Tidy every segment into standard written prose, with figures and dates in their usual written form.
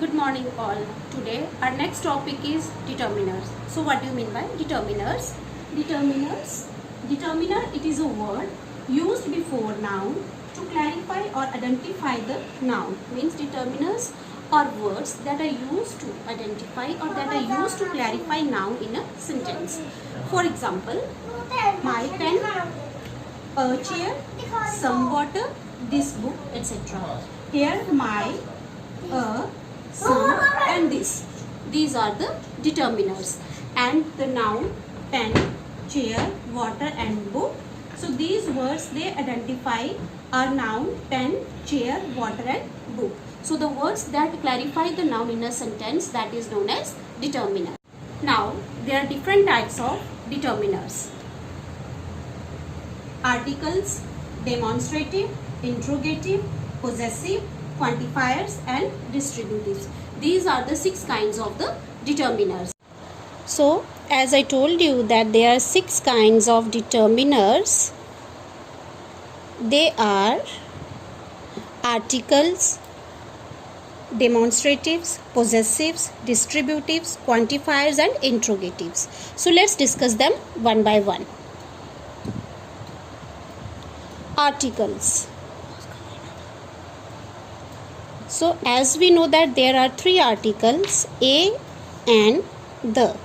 Good morning all. Today our next topic is determiners. So what do you mean by determiners? Determiner, it is a word used before noun to clarify or identify the noun. Means determiners are words that are used to identify or that are used to clarify noun in a sentence. For example, my pen, a chair, some water, this book, etc. Here my, some and this. These are the determiners. And the noun pen, chair, water and book. So these words, they identify our noun pen, chair, water and book. So the words that clarify the noun in a sentence, that is known as determiner. Now there are different types of determiners. Articles, demonstrative, interrogative, possessive, quantifiers and distributives. These are the 6 kinds of the determiners. So as I told you that there are 6 kinds of determiners. They are articles, demonstratives, possessives, distributives, quantifiers and interrogatives. So let's discuss them one by one. Articles. So as we know that there are 3 articles, a and the.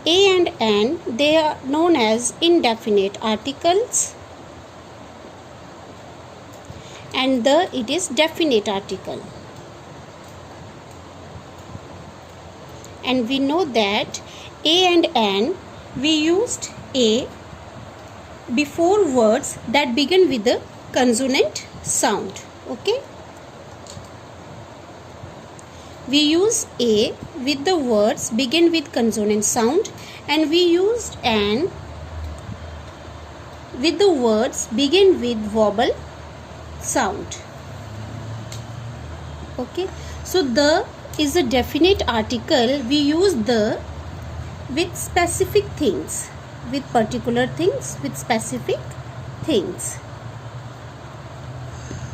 A and an, they are known as indefinite articles, and the, it is definite article. And we know that a and an, we used a before words that begin with the consonant sound. Okay, we use a with the words begin with consonant sound, and we used an with the words begin with vowel sound. Okay, so the is a definite article. We use the with specific things, with particular things, with specific things.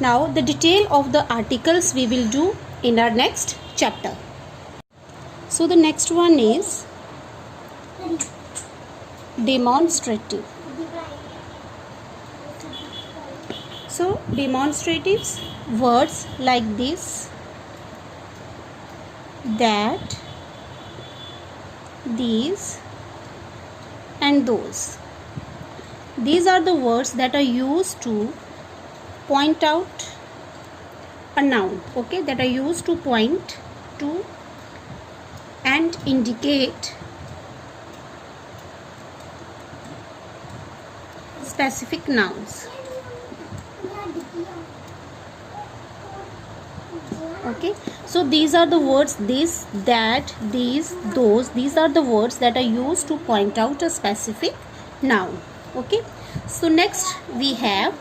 Now the detail of the articles we will do in our next chapter. So the next one is demonstrative. So demonstratives, words like this, that, these and those. These are the words that are used to point out a noun. Okay, that are used to point to and indicate specific nouns. Okay, so these are the words this, that, these, those. These are the words that are used to point out a specific noun. Okay, so next we have,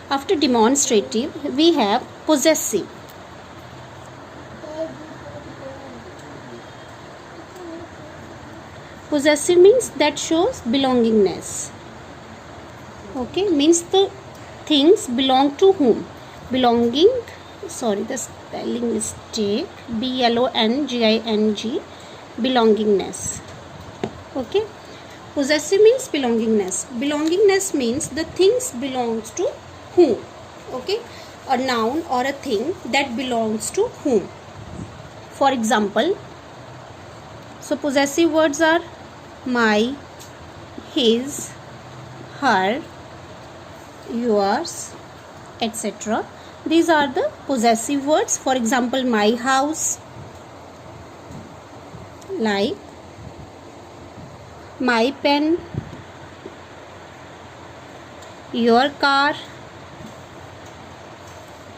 after demonstrative, we have possessive. Possessive means that shows belongingness. Okay, means the things belong to whom. Belonging, sorry, the spelling mistake, belonging, belongingness. Okay, possessive means belongingness. Belongingness means the things belongs to whom. Okay, a noun or a thing that belongs to whom. For example, so possessive words are my, his, her, yours, etc. These are the possessive words. For example, my house, like my pen, your car,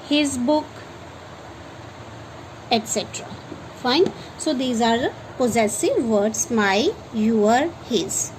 his book, etc. Fine. So these are the possessive words, my, your, his.